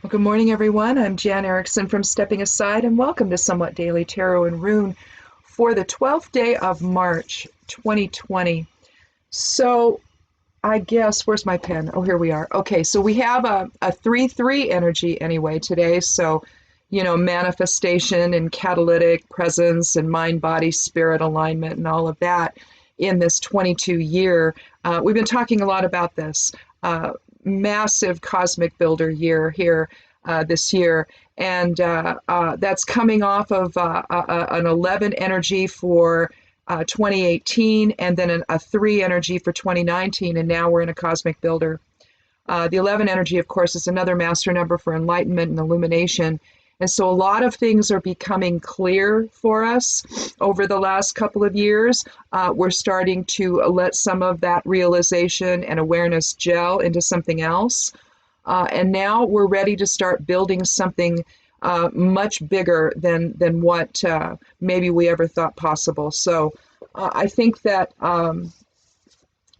Well, good morning, everyone. I'm Jan Erickson from Stepping Aside, and welcome to Somewhat Daily Tarot and Rune for the 12th day of March 2020. So, I guess, where's my pen? Oh, here we are. Okay, so we have a 3-3 energy anyway today. So, manifestation and catalytic presence and mind, body, spirit alignment and all of that in this 22 year. We've been talking a lot about this. Massive cosmic builder year here this year, and that's coming off of an 11 energy for 2018, and then a 3 energy for 2019, and now we're in a cosmic builder. The 11 energy, of course, is another master number for enlightenment and illumination. And so a lot of things are becoming clear for us over the last couple of years. We're starting to let some of that realization and awareness gel into something else. And now we're ready to start building something much bigger than what maybe we ever thought possible. So I think that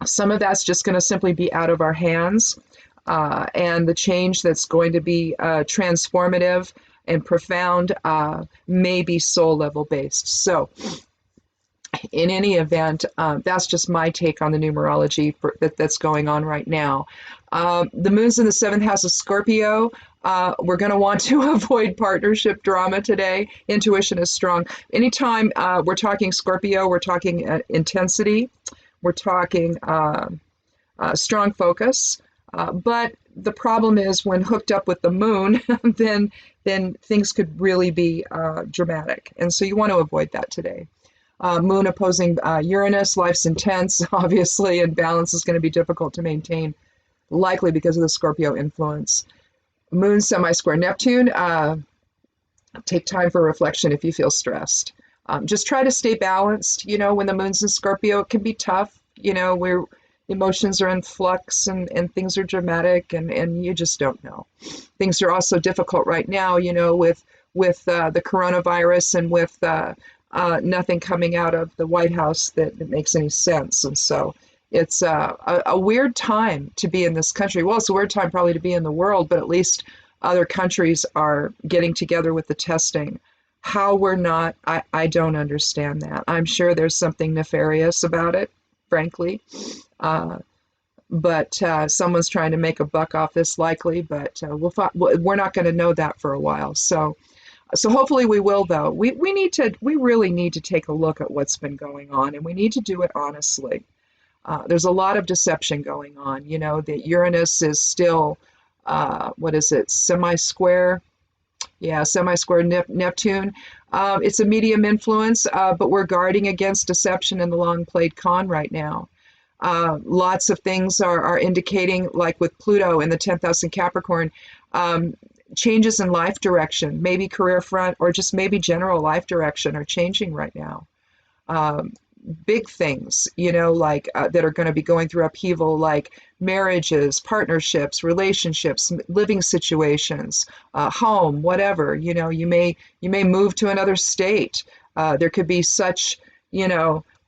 some of that's just going to simply be out of our hands. And the change that's going to be transformative and profound may be soul level based. So in any event, that's just my take on the numerology that's going on right now. The moon's in the 7th house of Scorpio. We're going to want to avoid partnership drama today. Intuition is strong. Anytime we're talking Scorpio, we're talking intensity. We're talking strong focus. But the problem is when hooked up with the moon, then things could really be dramatic. And so you want to avoid that today. Moon opposing Uranus, life's intense, obviously, and balance is going to be difficult to maintain, likely because of the Scorpio influence. Moon semi-square Neptune, take time for reflection if you feel stressed. Just try to stay balanced. When the moon's in Scorpio, it can be tough. Where emotions are in flux and things are dramatic and you just don't know. Things are also difficult right now, with the coronavirus and with nothing coming out of the White House that makes any sense. And so it's a weird time to be in this country. Well, it's a weird time probably to be in the world, but at least other countries are getting together with the testing. How we're not, I don't understand that. I'm sure there's something nefarious about it, frankly. But someone's trying to make a buck off this likely, but we're not going to know that for a while. So hopefully we will, though. We really need to take a look at what's been going on, and we need to do it honestly. There's a lot of deception going on. That Uranus is still, semi-square? Yeah, semi-square Neptune. It's a medium influence, but we're guarding against deception in the long played con right now. Lots of things are indicating, like with Pluto in the 10th house in Capricorn, changes in life direction, maybe career front or just maybe general life direction are changing right now. Big things, like that are going to be going through upheaval, like marriages, partnerships, relationships, living situations, home, whatever. You may move to another state. There could be such,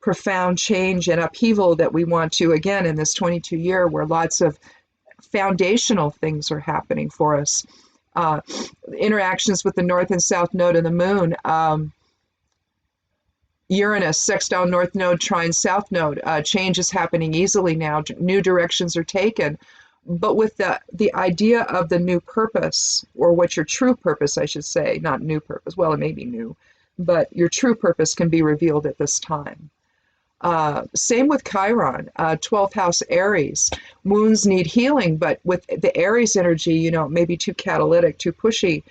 profound change and upheaval that we want to, again, in this 22 year where lots of foundational things are happening for us. Interactions with the north and south node of the moon. Uranus, sextile north node, trine south node. Change is happening easily now. New directions are taken. But with the idea of the new purpose, or what your true purpose, I should say, not new purpose. Well, it may be new, but your true purpose can be revealed at this time. Same with Chiron, 12th house Aries. Moons need healing, but with the Aries energy, maybe too catalytic, too pushy.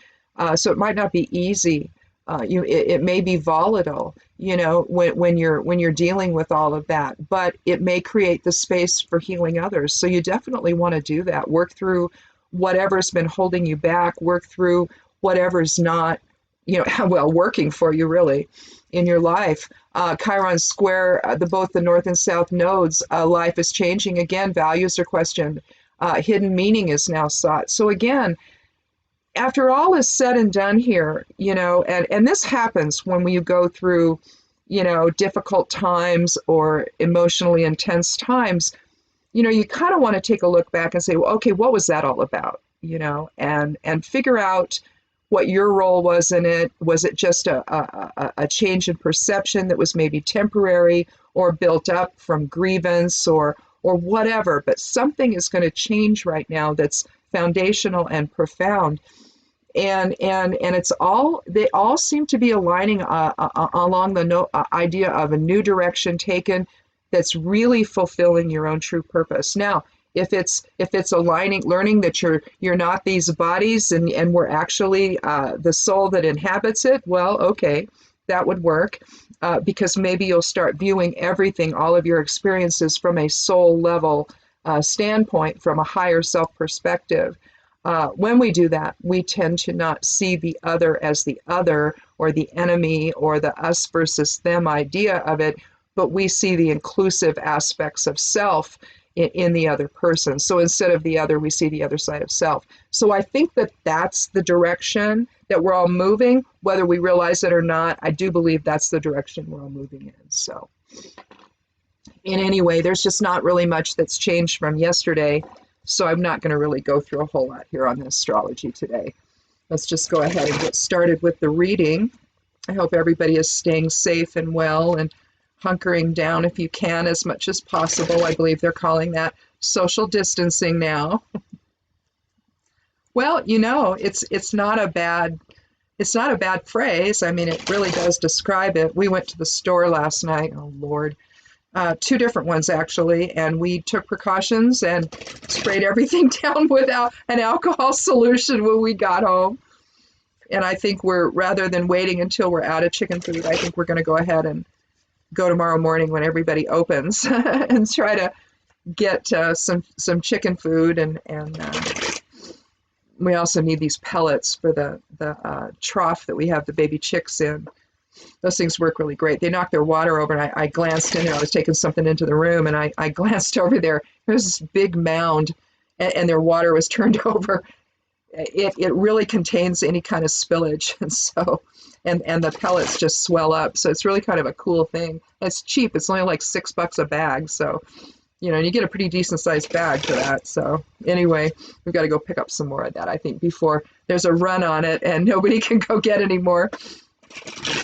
So it might not be easy. It may be volatile, when you're dealing with all of that, but it may create the space for healing others. So you definitely want to do that. Work through whatever's been holding you back, work through whatever's not, working for you really in your life. Chiron square, both the north and south nodes, life is changing again, values are questioned, hidden meaning is now sought. So again, after all is said and done here, and this happens when you go through, difficult times or emotionally intense times, you kind of want to take a look back and say, well, okay, what was that all about? and figure out what your role was in it. Was it just a change in perception that was maybe temporary or built up from grievance or whatever? But something is going to change right now that's foundational and profound. And it's all, they all seem to be aligning along the idea of a new direction taken that's really fulfilling your own true purpose. Now, if it's aligning, learning that you're not these bodies and we're actually the soul that inhabits it, well, okay, that would work, because maybe you'll start viewing everything, all of your experiences, from a soul level standpoint, from a higher self perspective. When we do that, we tend to not see the other as the other or the enemy or the us versus them idea of it, but we see the inclusive aspects of self in the other person. So instead of the other, we see the other side of self. So I think that that's the direction that we're all moving, whether we realize it or not. I do believe that's the direction we're all moving in. So in any way, there's just not really much that's changed from yesterday. So I'm not going to really go through a whole lot here on the astrology today. Let's just go ahead and get started with the reading. I hope everybody is staying safe and well and hunkering down if you can as much as possible. I believe they're calling that social distancing now. Well, it's not a bad phrase. I mean, it really does describe it. We went to the store last night. Oh Lord. Two different ones actually, and we took precautions and sprayed everything down with an alcohol solution when we got home. And I think rather than waiting until we're out of chicken food, I think we're going to go ahead and go tomorrow morning when everybody opens and try to get some chicken food, and we also need these pellets for the trough that we have the baby chicks in. Those things work really great. They knock their water over, and I glanced in there. I was taking something into the room, and I glanced over there. There's this big mound, and their water was turned over. It really contains any kind of spillage, and so and the pellets just swell up. So it's really kind of a cool thing. It's cheap. It's only like $6 a bag. So you get a pretty decent sized bag for that. So anyway, we've got to go pick up some more of that, I think, before there's a run on it and nobody can go get any more,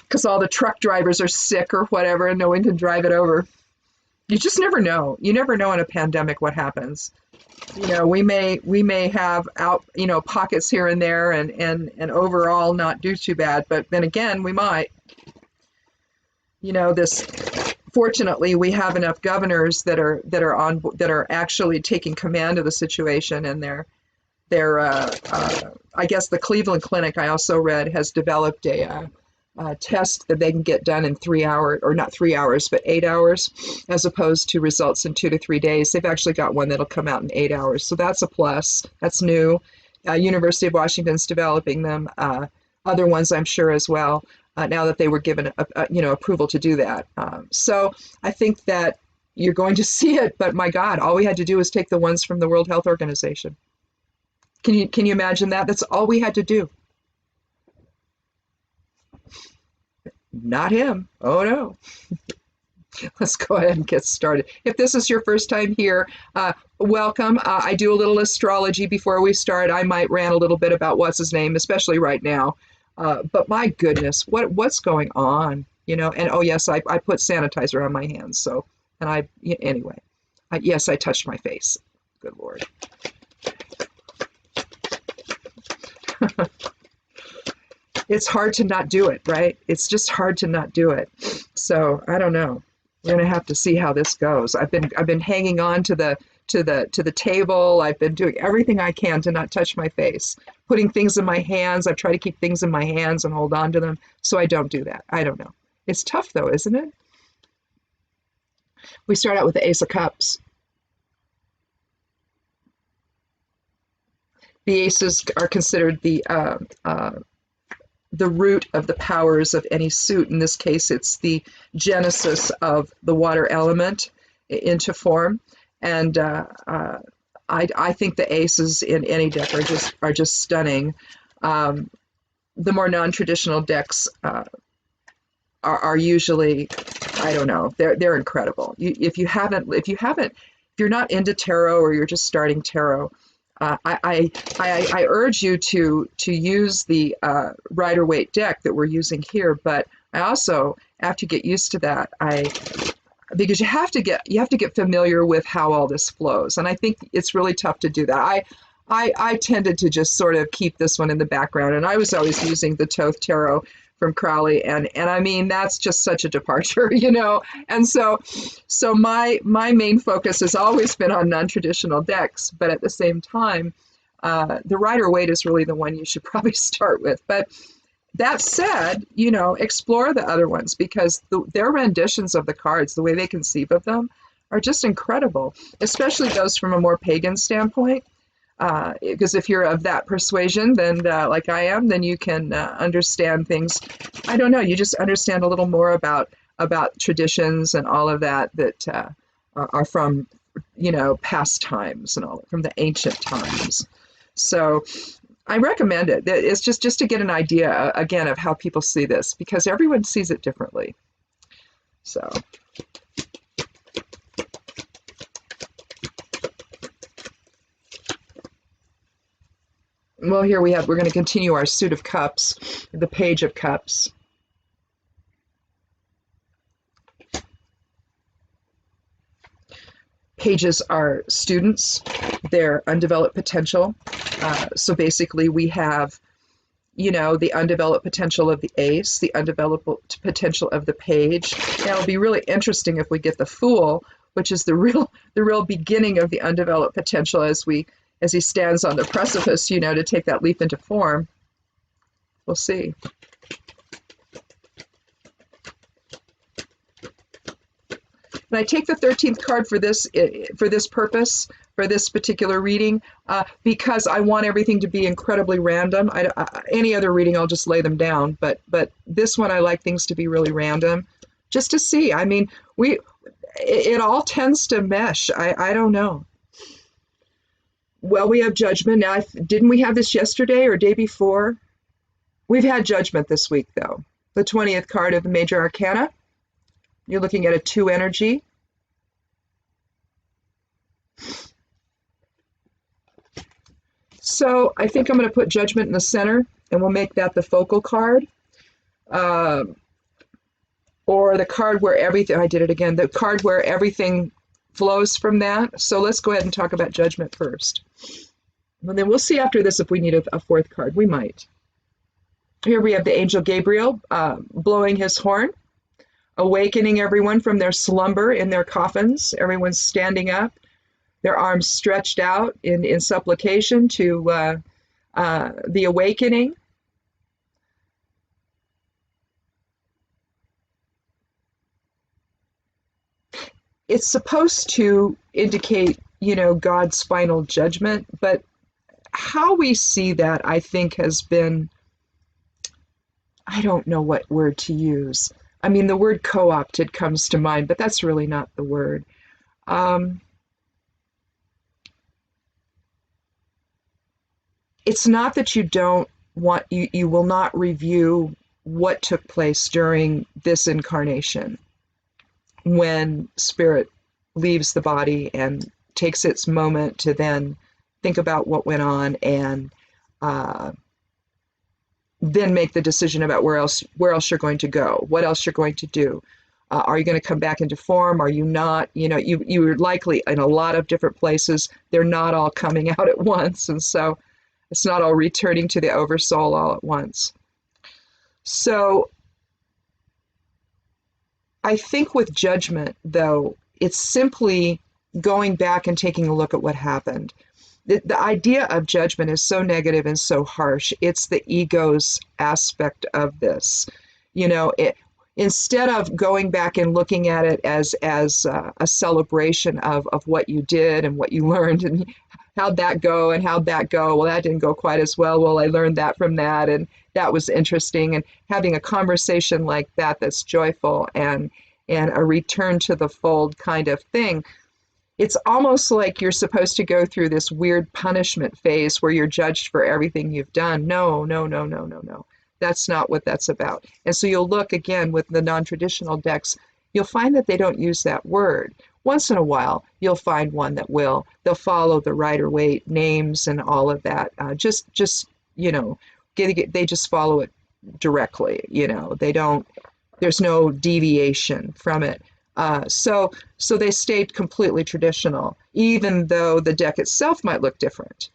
because all the truck drivers are sick or whatever and no one can drive it over. You just never know. You never know in a pandemic what happens. We may have out, pockets here and there and overall not do too bad, but then again, we might. Fortunately, we have enough governors that are actually taking command of the situation, and they're I guess the Cleveland Clinic, I also read, has developed a test that they can get done in 3 hours, or not 3 hours, but 8 hours, as opposed to results in 2 to 3 days. They've actually got one that'll come out in 8 hours. So that's a plus. That's new. University of Washington's developing them. Other ones, I'm sure, as well, now that they were given approval to do that. So I think that you're going to see it, but my God, all we had to do was take the ones from the World Health Organization. Can you imagine that? That's all we had to do. Not him. Oh no. Let's go ahead and get started. If this is your first time here, welcome. I do a little astrology before we start. I might rant a little bit about what's his name, especially right now. But my goodness, what's going on? And oh yes, I put sanitizer on my hands. So, and anyway, yes, I touched my face. Good Lord. It's hard to not do it, right? It's just hard to not do it. So I don't know. We're gonna have to see how this goes. I've been hanging on to the table. I've been doing everything I can to not touch my face, putting things in my hands. I've tried to keep things in my hands and hold on to them, so I don't do that. I don't know. It's tough though, isn't it? We start out with the Ace of Cups. The aces are considered the root of the powers of any suit. In this case, it's the genesis of the water element into form. And I think the aces in any deck are just stunning. The more non-traditional decks are usually, I don't know, they're incredible. If you're not into tarot or you're just starting tarot, I urge you to use the Rider Waite deck that we're using here, but I also, after you get used to that, because you have to get familiar with how all this flows, and I think it's really tough to do that. I tended to just sort of keep this one in the background, and I was always using the Thoth Tarot from Crowley, and I mean that's just such a departure, And so my main focus has always been on non-traditional decks, but at the same time, the Rider Waite is really the one you should probably start with. But that said, explore the other ones because their renditions of the cards, the way they conceive of them, are just incredible, especially those from a more pagan standpoint. Because if you're of that persuasion, then like I am, then you can understand things. I don't know. You just understand a little more about traditions and all of that are from past times and all from the ancient times. So I recommend it. It's just to get an idea again of how people see this because everyone sees it differently. So. Well, here we're going to continue our suit of cups, the Page of Cups. Pages are students, their undeveloped potential. So basically we have, the undeveloped potential of the ace, the undeveloped potential of the page. Now it'll be really interesting if we get the Fool, which is the real beginning of the undeveloped potential as he stands on the precipice, to take that leap into form. We'll see. And I take the 13th card for this purpose, for this particular reading, because I want everything to be incredibly random. Any other reading, I'll just lay them down. But this one, I like things to be really random, just to see. I mean, it all tends to mesh. I don't know. Well, we have Judgment. Now, didn't we have this yesterday or day before? We've had Judgment this week, though. The 20th card of the Major Arcana. You're looking at a 2 energy. So I think I'm going to put Judgment in the center, and we'll make that the focal card. Or the card where everything, I did it again, the card where everything flows from that. So let's go ahead and talk about Judgment first. And then we'll see after this if we need a 4th card. We might. Here we have the Angel Gabriel blowing his horn, awakening everyone from their slumber in their coffins. Everyone's standing up, their arms stretched out in supplication to the awakening. It's supposed to indicate, God's final judgment, but how we see that, I think, has been, I don't know what word to use. I mean, the word co-opted comes to mind, but that's really not the word. It's not that you will not review what took place during this incarnation when spirit leaves the body and takes its moment to then think about what went on and then make the decision about where else you're going to go, what else you're going to do. Are you going to come back into form? Are you not? You're likely in a lot of different places. They're not all coming out at once. And so it's not all returning to the oversoul all at once. So I think with Judgment, though, it's simply going back and taking a look at what happened. The idea of judgment is so negative and so harsh. It's the ego's aspect of this. Instead of going back and looking at it as a celebration of what you did and what you learned and how'd that go and how'd that go? Well, that didn't go quite as well. Well, I learned that from that, and that was interesting. And having a conversation like that that's joyful and a return to the fold kind of thing. It's almost like you're supposed to go through this weird punishment phase where you're judged for everything you've done. No. That's not what that's about. And so you'll look again with the non-traditional decks, you'll find that they don't use that word. Once in a while, you'll find one that will. They'll follow the Rider-Waite names and all of that. Just you know, they just follow it directly. You know, they don't. There's no deviation from it. So they stayed completely traditional, even though the deck itself might look different.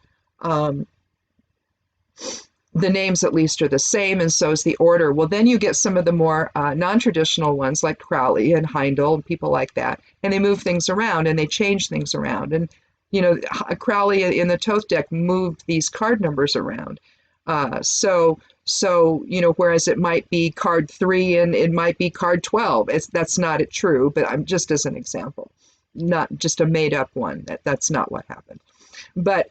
The names at least are the same, and so is the order. Well, then you get some of the more non-traditional ones like Crowley and Heindel and people like that, and they move things around and they change things around. And you know, Crowley in the Thoth deck moved these card numbers around. So you know, whereas it might be card 3 and it might be card 12. That's not true, but I'm just as an example, not just a made up one. That's not what happened. But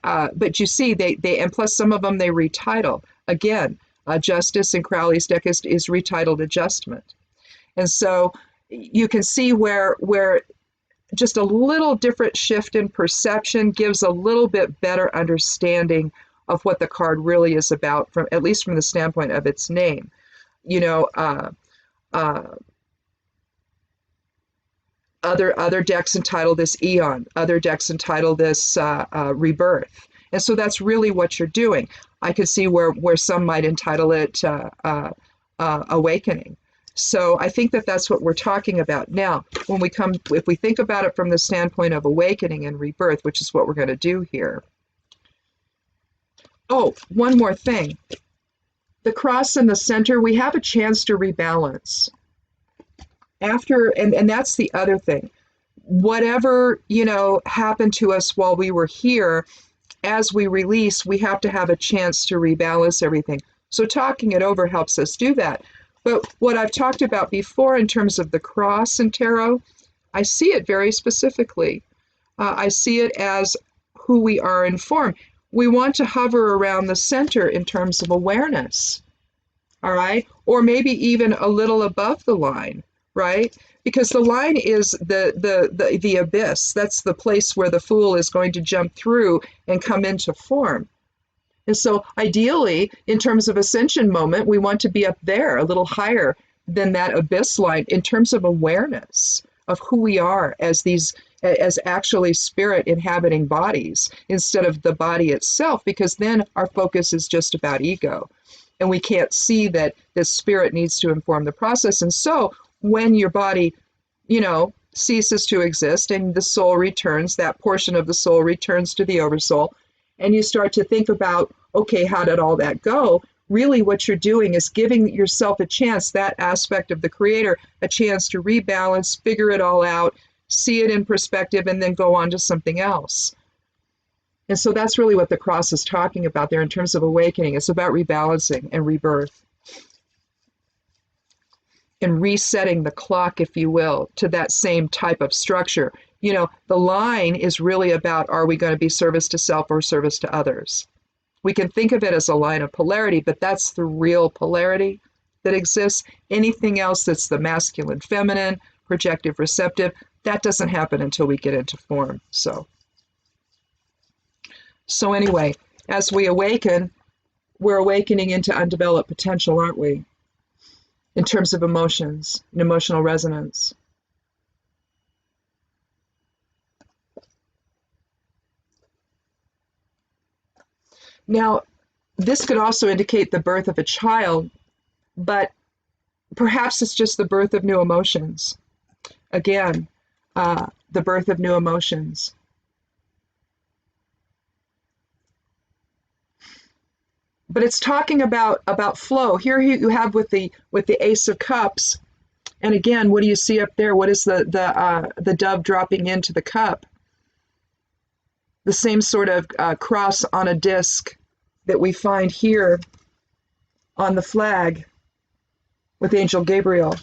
you see, they and plus some of them they retitle again. Justice in Crowley's deck is retitled Adjustment, and so you can see where just a little different shift in perception gives a little bit better understanding of what the card really is about, from at least from the standpoint of its name. You know, other decks entitle this Eon, other decks entitle this Rebirth, and so that's really what you're doing. I could see where some might entitle it Awakening. So I think that's what we're talking about now. If we think about it from the standpoint of awakening and rebirth, which is what we're going to do here. Oh, one more thing. The cross in the center, we have a chance to rebalance. And that's the other thing. Whatever, you know, happened to us while we were here, as we release, we have to have a chance to rebalance everything. So talking it over helps us do that. But what I've talked about before in terms of the cross in tarot, I see it very specifically. I see it as who we are in form. We want to hover around the center in terms of awareness, all right? Or maybe even a little above the line, right? Because the line is the abyss. That's the place where the fool is going to jump through and come into form. And so ideally, in terms of ascension moment, we want to be up there, a little higher than that abyss line in terms of awareness of who we are as actually spirit inhabiting bodies instead of the body itself, because then our focus is just about ego. And we can't see that the spirit needs to inform the process. And so when your body, you know, ceases to exist and the soul returns, that portion of the soul returns to the oversoul, and you start to think about, okay, how did all that go? Really what you're doing is giving yourself a chance, that aspect of the creator, a chance to rebalance, figure it all out, see it in perspective, and then go on to something else. And so that's really what the cross is talking about there in terms of awakening. It's about rebalancing and rebirth and resetting the clock, if you will, to that same type of structure. You know, the line is really about, are we going to be service to self or service to others? We can think of it as a line of polarity, but that's the real polarity that exists. Anything else that's the masculine, feminine, projective, receptive, that doesn't happen until we get into form. So anyway, as we awaken, we're awakening into undeveloped potential, aren't we? In terms of emotions and emotional resonance. Now, this could also indicate the birth of a child, but perhaps it's just the birth of new emotions. Again, the birth of new emotions. But it's talking about flow. Here you have with the Ace of Cups, and again, what do you see up there? What is the dove dropping into the cup? The same sort of cross on a disc that we find here on the flag with Angel Gabriel.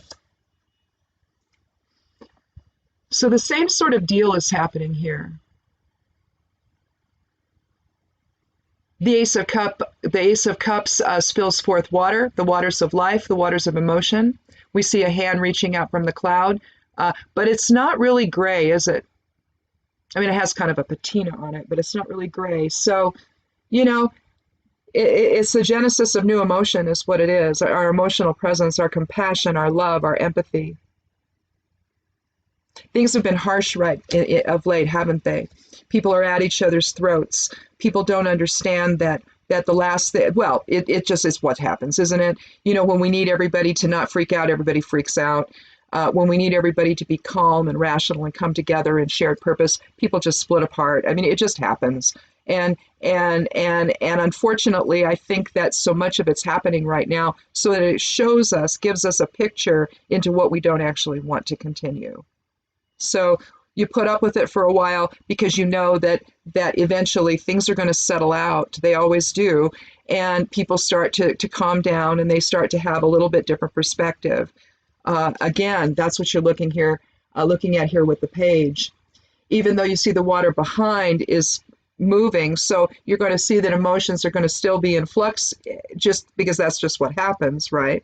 So the same sort of deal is happening here. The Ace of Cups spills forth water, the waters of life, the waters of emotion. We see a hand reaching out from the cloud, but it's not really gray, is it? I mean, it has kind of a patina on it, but it's not really gray. So, you know, it's the genesis of new emotion is what it is. Our emotional presence, our compassion, our love, our empathy. Things have been harsh of late, haven't they? People are at each other's throats. People don't understand that the last thing, well, it just is what happens, isn't it? You know, when we need everybody to not freak out, everybody freaks out. When we need everybody to be calm and rational and come together in shared purpose, people just split apart. I mean, it just happens. And unfortunately, I think that so much of it's happening right now so that it shows us, gives us a picture into what we don't actually want to continue. So you put up with it for a while because you know that eventually things are going to settle out. They always do. And people start to calm down and they start to have a little bit different perspective. Again, that's what you're looking at here with the page. Even though you see the water behind is moving, so you're going to see that emotions are going to still be in flux just because that's just what happens, right?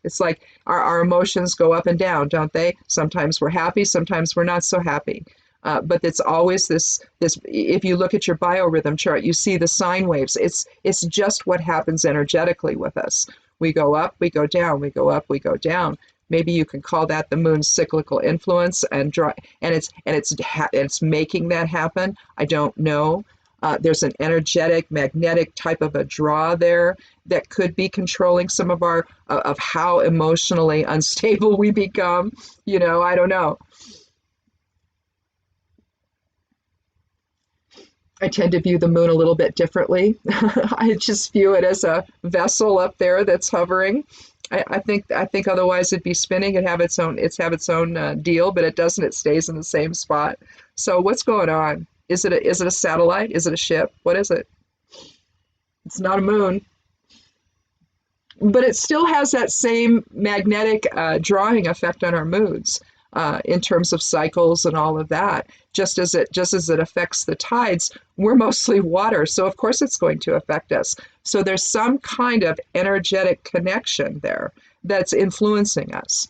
It's like our emotions go up and down, don't they? Sometimes we're happy, sometimes we're not so happy. But it's always this. If you look at your biorhythm chart, you see the sine waves. It's just what happens energetically with us. We go up, we go down, we go up, we go down. Maybe you can call that the moon's cyclical influence, and it's making that happen. I don't know. There's an energetic, magnetic type of a draw there that could be controlling some of of how emotionally unstable we become. You know, I don't know. I tend to view the moon a little bit differently. I just view it as a vessel up there that's hovering. I think otherwise it'd be spinning and have its own deal, but it doesn't. It stays in the same spot. So what's going on? Is it a satellite? Is it a ship? What is it? It's not a moon, but it still has that same magnetic drawing effect on our moods in terms of cycles and all of that. Just as it affects the tides, we're mostly water, so of course it's going to affect us. So there's some kind of energetic connection there that's influencing us.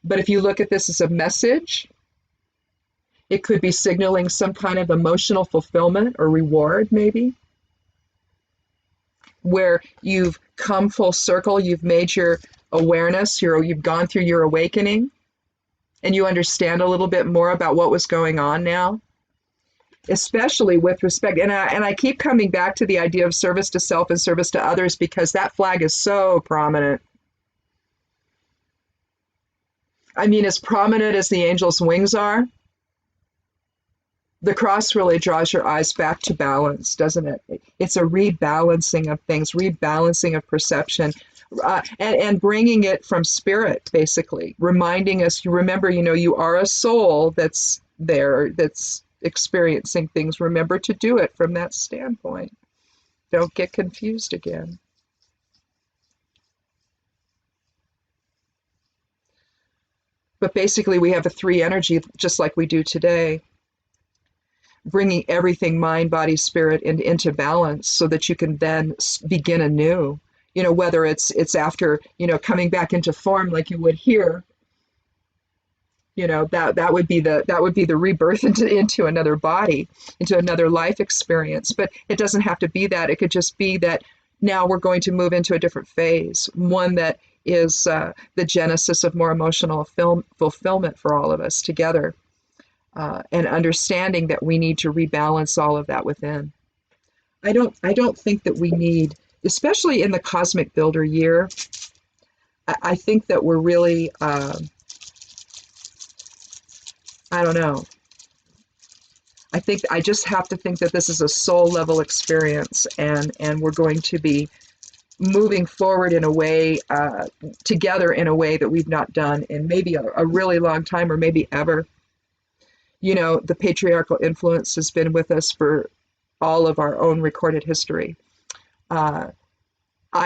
But if you look at this as a message, it could be signaling some kind of emotional fulfillment or reward, maybe, where you've come full circle, you've made your awareness, you've gone through your awakening, and you understand a little bit more about what was going on now, especially with respect. And I keep coming back to the idea of service to self and service to others because that flag is so prominent. I mean, as prominent as the angel's wings are, the cross really draws your eyes back to balance, doesn't it? It's a rebalancing of things, rebalancing of perception, and bringing it from spirit, basically, reminding us, you remember, you are a soul that's there, that's experiencing things. Remember to do it from that standpoint. Don't get confused again. But basically, we have a 3 energy, just like we do today, bringing everything, mind, body, spirit, into balance so that you can then begin anew. Whether it's after, coming back into form like you would here, that would be the rebirth into another body, into another life experience. But it doesn't have to be that. It could just be that now we're going to move into a different phase, one that is the genesis of more emotional fulfillment for all of us together, and understanding that we need to rebalance all of that within. I don't think that we need, especially in the Cosmic Builder year, I think that we're really, I don't know. I just have to think that this is a soul level experience, and we're going to be moving forward in a way, together in a way that we've not done in maybe a really long time, or maybe ever. The patriarchal influence has been with us for all of our own recorded history. I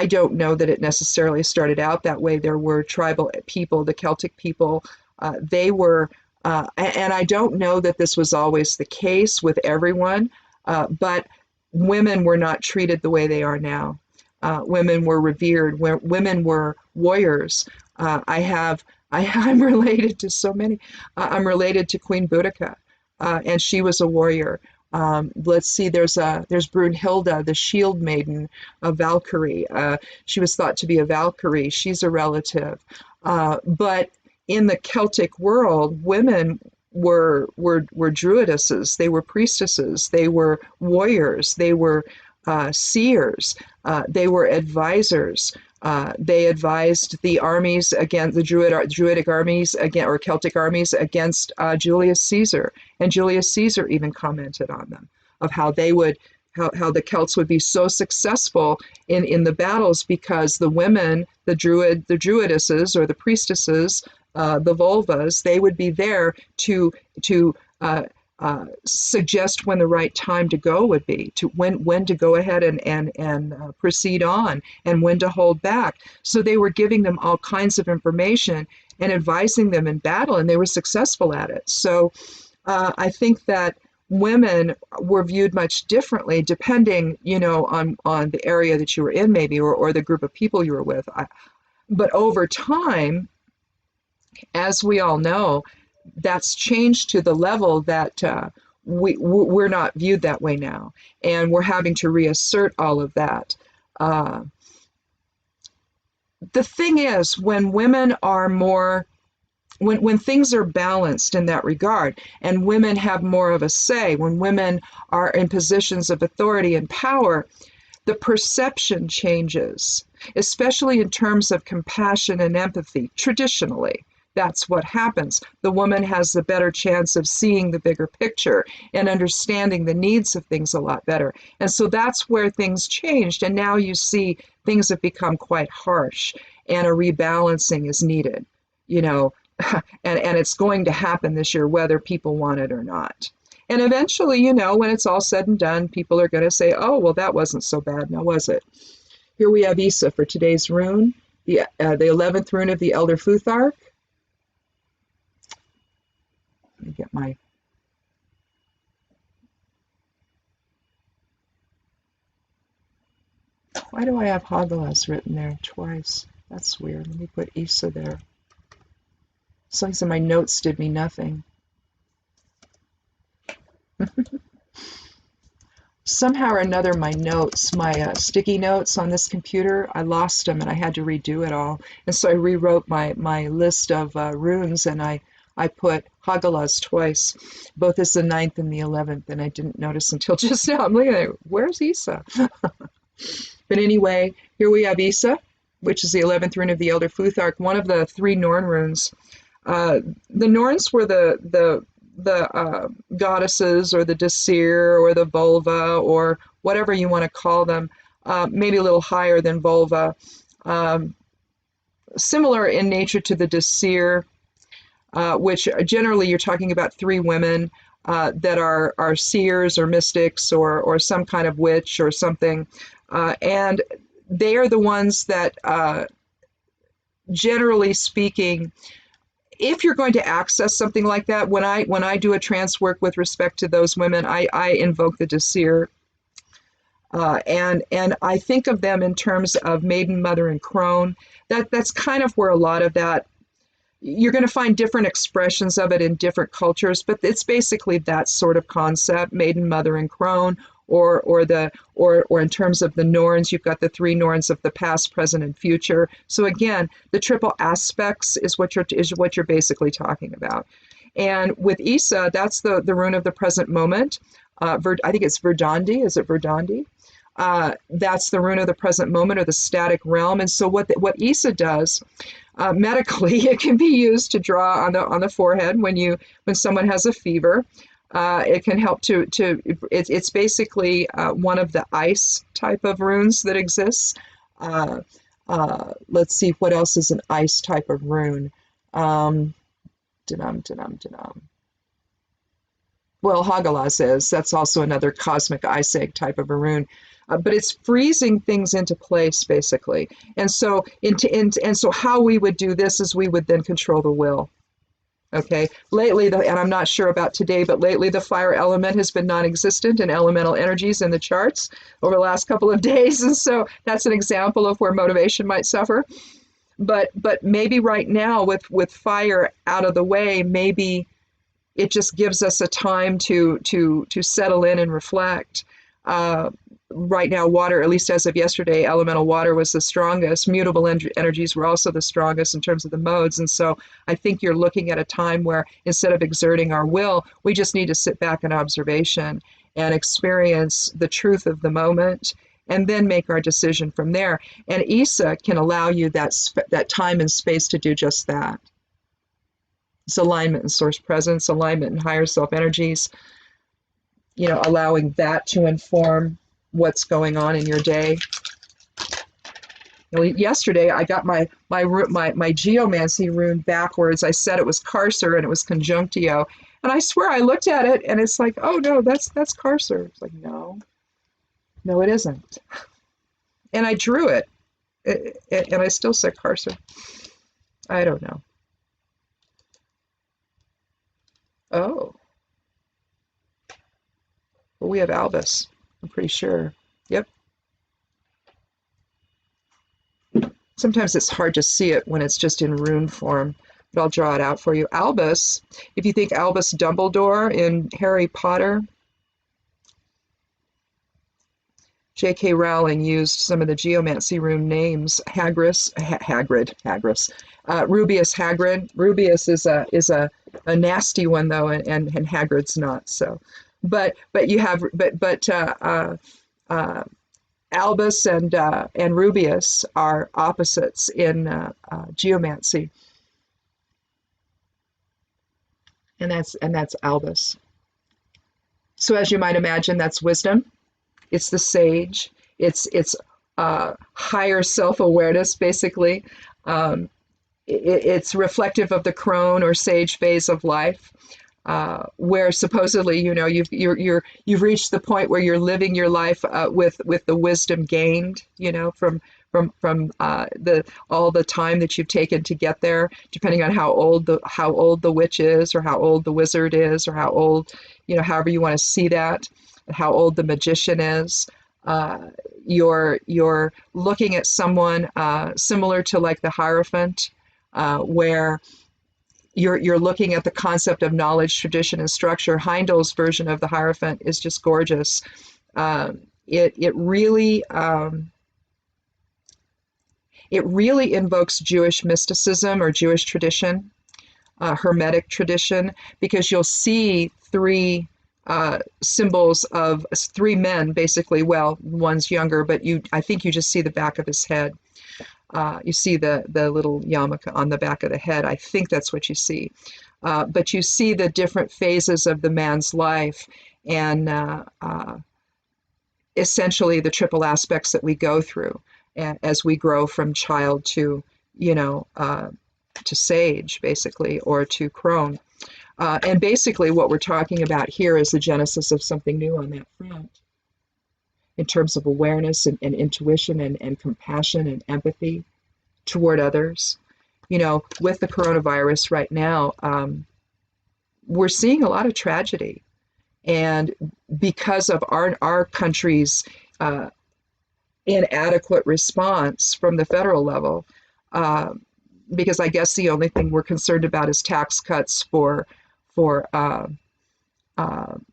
don't know that it necessarily started out that way. There were tribal people, the Celtic people, they were, and I don't know that this was always the case with everyone, but women were not treated the way they are now. Women were revered. Women were warriors. I'm related to so many. I'm related to Queen Boudica, and she was a warrior. Let's see, there's Brunhilde, the shield maiden, a Valkyrie. She was thought to be a Valkyrie. She's a relative. But in the Celtic world, women were druidesses, they were priestesses, they were warriors, they were seers, they were advisors. They advised the armies against the Druidic armies again, or Celtic armies against Julius Caesar, and Julius Caesar even commented on them of how they would how the Celts would be so successful in the battles because the women, the druidesses or the priestesses, the vulvas, they would be there to suggest when the right time to go would be, to when to go ahead and proceed on, and when to hold back. So they were giving them all kinds of information and advising them in battle, and they were successful at it. So I think that women were viewed much differently depending, on the area that you were in, maybe, or the group of people you were with. But over time, as we all know, that's changed to the level that we're not viewed that way now, and we're having to reassert all of that. The thing is, when women are more, when things are balanced in that regard, and women have more of a say, when women are in positions of authority and power, the perception changes, especially in terms of compassion and empathy. Traditionally, that's what happens. The woman has a better chance of seeing the bigger picture and understanding the needs of things a lot better. And so that's where things changed. And now you see things have become quite harsh, and a rebalancing is needed, and it's going to happen this year, whether people want it or not. And eventually, when it's all said and done, people are going to say, oh, well, that wasn't so bad, now was it? Here we have Isa for today's rune, the 11th rune of the Elder Futhark. Let me get my... Why do I have Hagelas written there twice? That's weird. Let me put Isa there. Some of my notes did me nothing. Somehow or another, my notes, my sticky notes on this computer, I lost them and I had to redo it all. And so I rewrote my list of runes, and I put Hagelas twice, both as the 9th and the 11th, and I didn't notice until just now. I'm looking at it, where's Isa? But anyway, here we have Isa, which is the 11th rune of the Elder Futhark, one of the 3 Norn runes. The Norns were the goddesses, or the Disir, or the vulva, or whatever you want to call them, maybe a little higher than vulva, similar in nature to the Disir, which generally you're talking about 3 women that are seers or mystics, or some kind of witch or something, and they are the ones that, generally speaking, if you're going to access something like that, when I do a trance work with respect to those women, I invoke the Disir, and I think of them in terms of maiden, mother, and crone. That's kind of where a lot of that, you're going to find different expressions of it in different cultures, but it's basically that sort of concept: maiden, mother, and crone. Or in terms of the Norns, you've got the 3 Norns of the past, present, and future. So again, the triple aspects is what you're basically talking about. And with Isa, that's the rune of the present moment. I think it's Verdandi. Is it Verdandi? That's the rune of the present moment, or the static realm. And so what Isa does, medically, it can be used to draw on the forehead when someone has a fever. It can help it's basically one of the ice type of runes that exists. Let's see, what else is an ice type of rune? Well, Hagelas is. That's also another cosmic ice egg type of a rune. But it's freezing things into place, basically. And so how we would do this is we would then control the will. Okay, lately, and I'm not sure about today, but lately the fire element has been non-existent in elemental energies in the charts over the last couple of days, and so that's an example of where motivation might suffer. But maybe right now, with fire out of the way, maybe it just gives us a time to settle in and reflect. right now, water, at least as of yesterday, elemental water was the strongest. Mutable energies were also the strongest in terms of the modes. And so I think you're looking at a time where instead of exerting our will, we just need to sit back in observation and experience the truth of the moment and then make our decision from there. And ISA can allow you that time and space to do just that. It's alignment in source presence, alignment in higher self energies, allowing that to inform what's going on in your day. Yesterday, I got my geomancy rune backwards. I said it was Carcer and it was Conjunctio. And I swear I looked at it and it's like, oh no, that's Carcer. It's like, no, it isn't. And I drew it and I still said Carcer. I don't know. Oh. Well, we have Albus, I'm pretty sure. Yep. Sometimes it's hard to see it when it's just in rune form, but I'll draw it out for you. Albus, if you think Albus Dumbledore in Harry Potter, J.K. Rowling used some of the geomancy rune names. Rubius Hagrid. Rubius is a nasty one though, and Hagrid's not. So, but you have Albus and Rubius are opposites in geomancy, and that's Albus. So as you might imagine, that's wisdom. It's the sage. It's higher self-awareness, basically. It's reflective of the crone or sage phase of life, where supposedly, you've reached the point where you're living your life with the wisdom gained, from all the time that you've taken to get there, depending on how old the witch is, or how old the wizard is, or how old, however you want to see that, and how old the magician is. You're looking at someone similar to like the Hierophant, where you're looking at the concept of knowledge, tradition, and structure. Heindel's version of the Hierophant is just gorgeous. It really invokes Jewish mysticism or Jewish tradition, Hermetic tradition, because you'll see three symbols of three men, basically. Well, one's younger, but I think you just see the back of his head. You see the little yarmulke on the back of the head. I think that's what you see. But you see the different phases of the man's life, and essentially the triple aspects that we go through as we grow from child to sage, basically, or to crone. And basically what we're talking about here is the genesis of something new on that front, in terms of awareness and intuition and compassion and empathy toward others. With the coronavirus right now, we're seeing a lot of tragedy. And because of our country's inadequate response from the federal level, because I guess the only thing we're concerned about is tax cuts for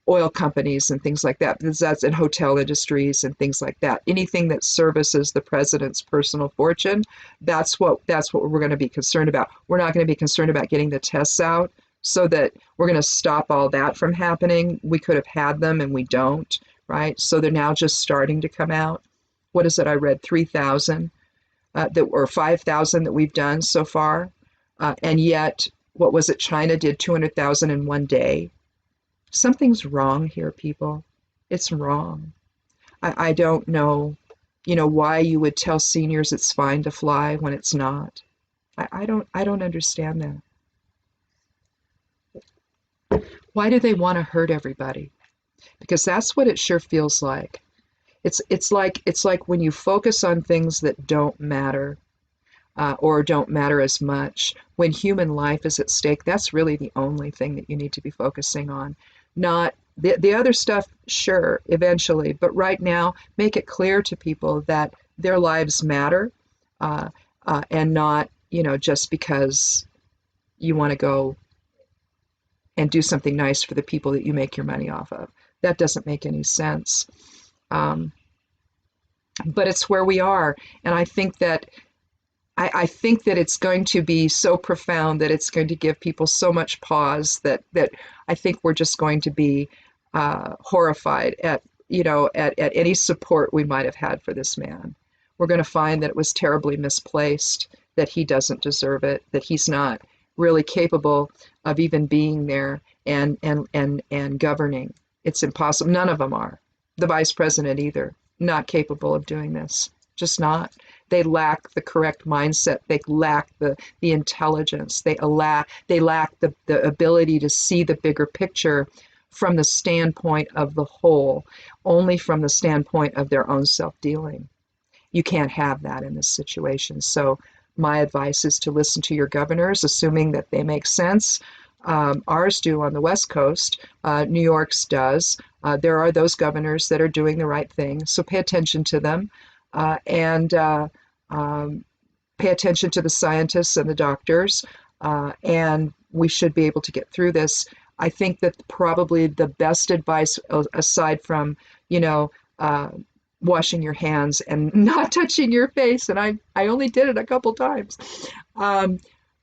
oil companies and things like that, because that's in hotel industries and things like that. Anything that services the president's personal fortune, that's what we're going to be concerned about. We're not going to be concerned about getting the tests out so that we're going to stop all that from happening. We could have had them and we don't, right? So they're now just starting to come out. What is it? I read 3,000 or 5,000 that we've done so far, and yet, what was it? China did 200,000 in one day. Something's wrong here, people. It's wrong. I don't know, why you would tell seniors it's fine to fly when it's not. I don't understand that. Why do they want to hurt everybody? Because that's what it sure feels like. It's like when you focus on things that don't matter, or don't matter as much, when human life is at stake. That's really the only thing that you need to be focusing on. Not the other stuff, sure, eventually, but right now, make it clear to people that their lives matter, and not, just because you want to go and do something nice for the people that you make your money off of. That doesn't make any sense. but it's where we are. And I think that it's going to be so profound that it's going to give people so much pause that I think we're just going to be horrified at, at any support we might have had for this man. We're going to find that it was terribly misplaced, that he doesn't deserve it, that he's not really capable of even being there and governing. It's impossible. None of them are. The vice president either, not capable of doing this. Just not. They lack the correct mindset. They lack the intelligence. They lack the ability to see the bigger picture from the standpoint of the whole, only from the standpoint of their own self-dealing. You can't have that in this situation. So my advice is to listen to your governors, assuming that they make sense. Ours do on the West Coast. New York's does. There are those governors that are doing the right thing. So pay attention to them and pay attention to the scientists and the doctors. And we should be able to get through this. I think that probably the best advice, aside from, washing your hands and not touching your face, and I only did it a couple times,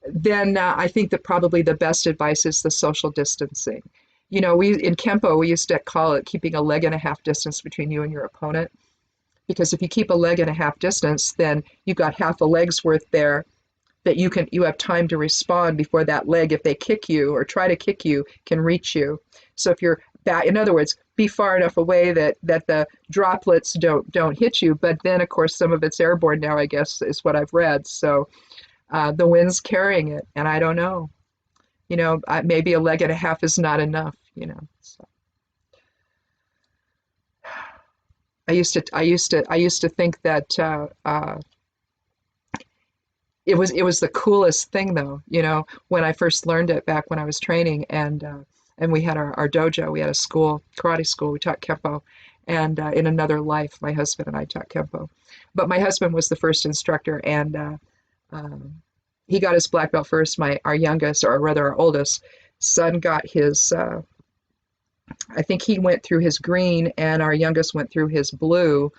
then I think that probably the best advice is the social distancing. We in Kempo, we used to call it keeping a leg and a half distance between you and your opponent. Because if you keep a leg and a half distance, then you've got half a leg's worth there that you have time to respond before that leg, if they kick you or try to kick you, can reach you. So if you're back, in other words, be far enough away that the droplets don't hit you. But then, of course, some of it's airborne now, I guess, is what I've read. So the wind's carrying it, and I don't know. Maybe a leg and a half is not enough. So. I used to think that it was the coolest thing, though. When I first learned it back when I was training, and we had our dojo, we had a school, karate school, we taught Kempo, and in another life, my husband and I taught Kempo. But my husband was the first instructor, and he got his black belt first. Our youngest, or rather our oldest son, got his. I think he went through his green, and our youngest went through his blue.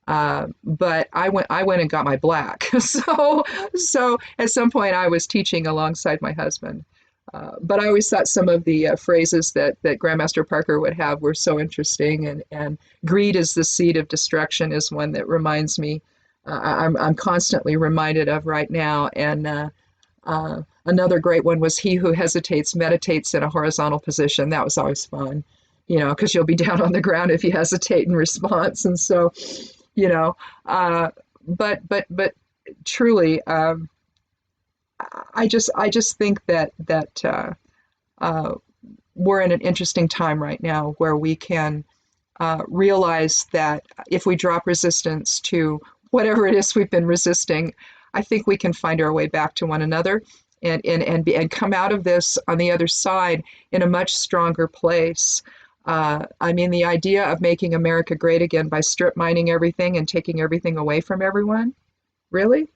But I went and got my black. So at some point I was teaching alongside my husband. But I always thought some of the phrases that Grandmaster Parker would have were so interesting. And greed is the seed of destruction is one that reminds me. I'm constantly reminded of right now. And another great one was he who hesitates meditates in a horizontal position. That was always fun, because you'll be down on the ground if you hesitate in response. And so, but truly, I just think that we're in an interesting time right now where we can realize that if we drop resistance to whatever it is we've been resisting, I think we can find our way back to one another and come out of this on the other side in a much stronger place. The idea of making America great again by strip mining everything and taking everything away from everyone, really?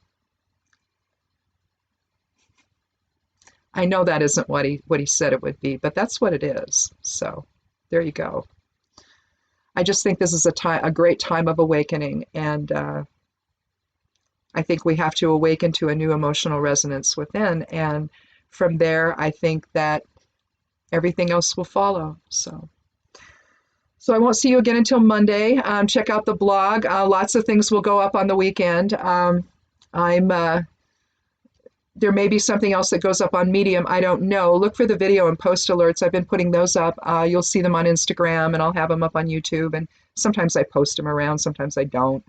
I know that isn't what he said it would be, but that's what it is. So there you go. I just think this is a great time of awakening, and I think we have to awaken to a new emotional resonance within, and from there, I think that everything else will follow. So I won't see you again until Monday. Check out the blog. Lots of things will go up on the weekend. There may be something else that goes up on Medium. I don't know. Look for the video and post alerts. I've been putting those up. You'll see them on Instagram, and I'll have them up on YouTube. And sometimes I post them around. Sometimes I don't.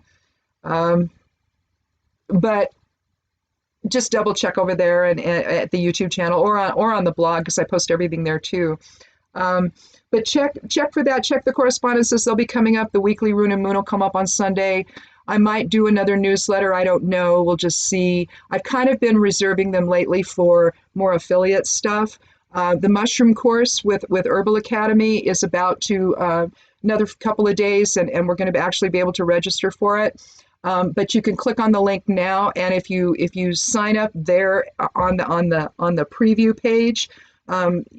But just double check over there and at the YouTube channel or on the blog, because I post everything there too. But check for that. Check the correspondences. They'll be coming up. The weekly Rune and Moon will come up on Sunday. I might do another newsletter. I don't know. We'll just see. I've kind of been reserving them lately for more affiliate stuff. The mushroom course with Herbal Academy is about to another couple of days, and we're going to actually be able to register for it. But you can click on the link now, and if you sign up there on the preview page,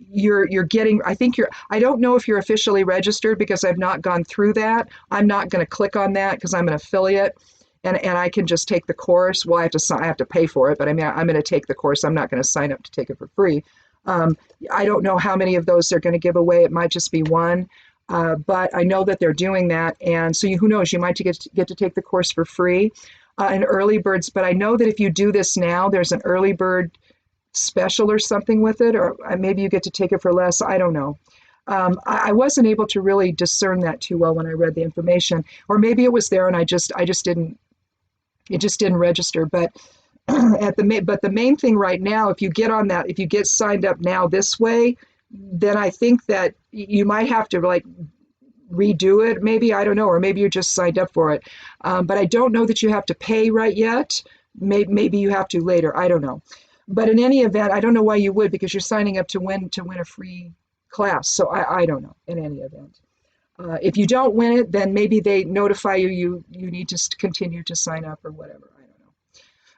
you're getting, I think I don't know if you're officially registered because I've not gone through that. I'm not going to click on that because I'm an affiliate, and I can just take the course. Well, I have to pay for it, but I mean, I'm going to take the course. I'm not going to sign up to take it for free. I don't know how many of those they're going to give away. It might just be one. But I know that they're doing that, and so who knows, you might get to take the course for free, and early birds. But I know that if you do this now, there's an early bird special or something with it, or maybe you get to take it for less. I don't know. I wasn't able to really discern that too well when I read the information, or maybe it was there and I just didn't. It just didn't register. But the main thing right now, if you get signed up now this way, then I think that you might have to like redo it. Maybe, I don't know, or maybe you just signed up for it. But I don't know that you have to pay right yet. Maybe you have to later. I don't know. But in any event, I don't know why you would, because you're signing up to win a free class. So I don't know. In any event, if you don't win it, then maybe they notify you need to continue to sign up or whatever. I don't know.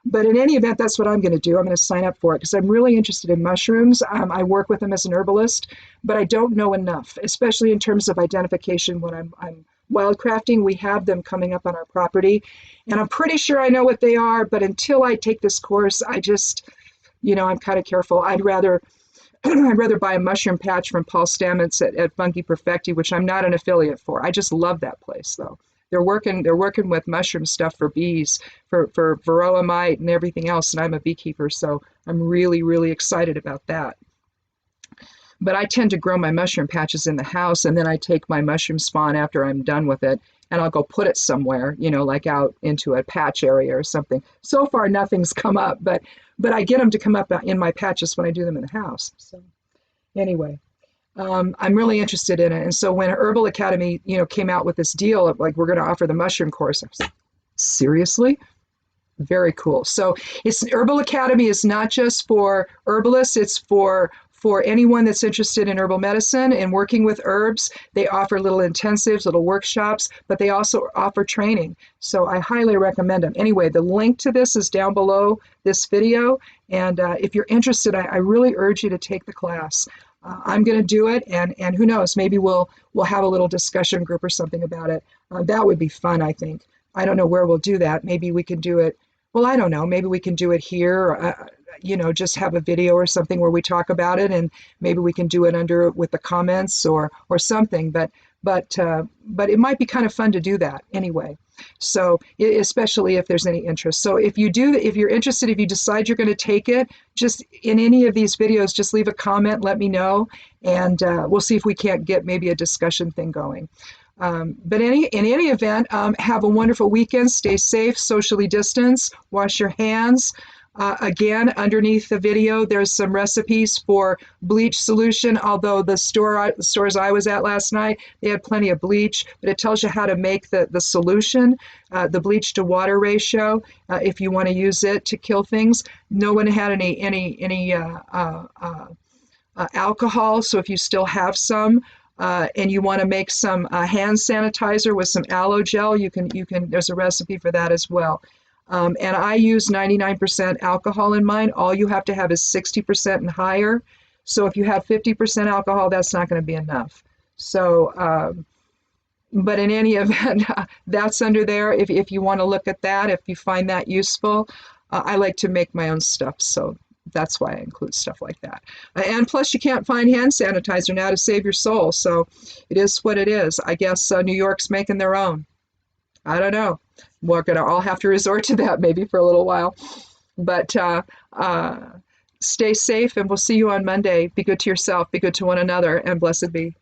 But in any event, that's what I'm going to do. I'm going to sign up for it because I'm really interested in mushrooms. I work with them as an herbalist, but I don't know enough, especially in terms of identification. When I'm wildcrafting, we have them coming up on our property, and I'm pretty sure I know what they are. But until I take this course, I just, I'm kind of careful. I'd rather buy a mushroom patch from Paul Stamets at Funky Perfecti, which I'm not an affiliate for. I just love that place, though. They're working with mushroom stuff for bees, for varroa mite and everything else, and I'm a beekeeper, so I'm really, really excited about that. But I tend to grow my mushroom patches in the house, and then I take my mushroom spawn after I'm done with it, and I'll go put it somewhere, like out into a patch area or something. So far, nothing's come up, but I get them to come up in my patches when I do them in the house. So anyway, I'm really interested in it. And so when Herbal Academy, came out with this deal of like, we're going to offer the mushroom course, I was like, seriously? Very cool. So Herbal Academy is not just for herbalists, it's for anyone that's interested in herbal medicine and working with herbs. They offer little intensives, little workshops, but they also offer training. So I highly recommend them. Anyway, the link to this is down below this video. And if you're interested, I really urge you to take the class. I'm going to do it, and who knows, maybe we'll have a little discussion group or something about it. That would be fun, I think. I don't know where we'll do that. Maybe we can do it, well, I don't know, maybe we can do it here, just have a video or something where we talk about it, and maybe we can do it with the comments or something, but it might be kind of fun to do that anyway. So especially if there's any interest. So if you're interested, if you decide you're going to take it, just in any of these videos, just leave a comment, let me know, and we'll see if we can't get maybe a discussion thing going. But in any event, have a wonderful weekend. Stay safe, socially distance, wash your hands. Again, underneath the video, there's some recipes for bleach solution, although the stores I was at last night, they had plenty of bleach, but it tells you how to make the solution, the bleach to water ratio, if you want to use it to kill things. No one had any alcohol, so if you still have some, and you want to make some hand sanitizer with some aloe gel, you can. There's a recipe for that as well. And I use 99% alcohol in mine. All you have to have is 60% and higher. So if you have 50% alcohol, that's not going to be enough. So, but in any event, that's under there. If you want to look at that, if you find that useful, I like to make my own stuff. So that's why I include stuff like that. And plus, you can't find hand sanitizer now to save your soul. So it is what it is. I guess New York's making their own. I don't know. We're going to all have to resort to that maybe for a little while. But stay safe, and we'll see you on Monday. Be good to yourself, be good to one another, and blessed be.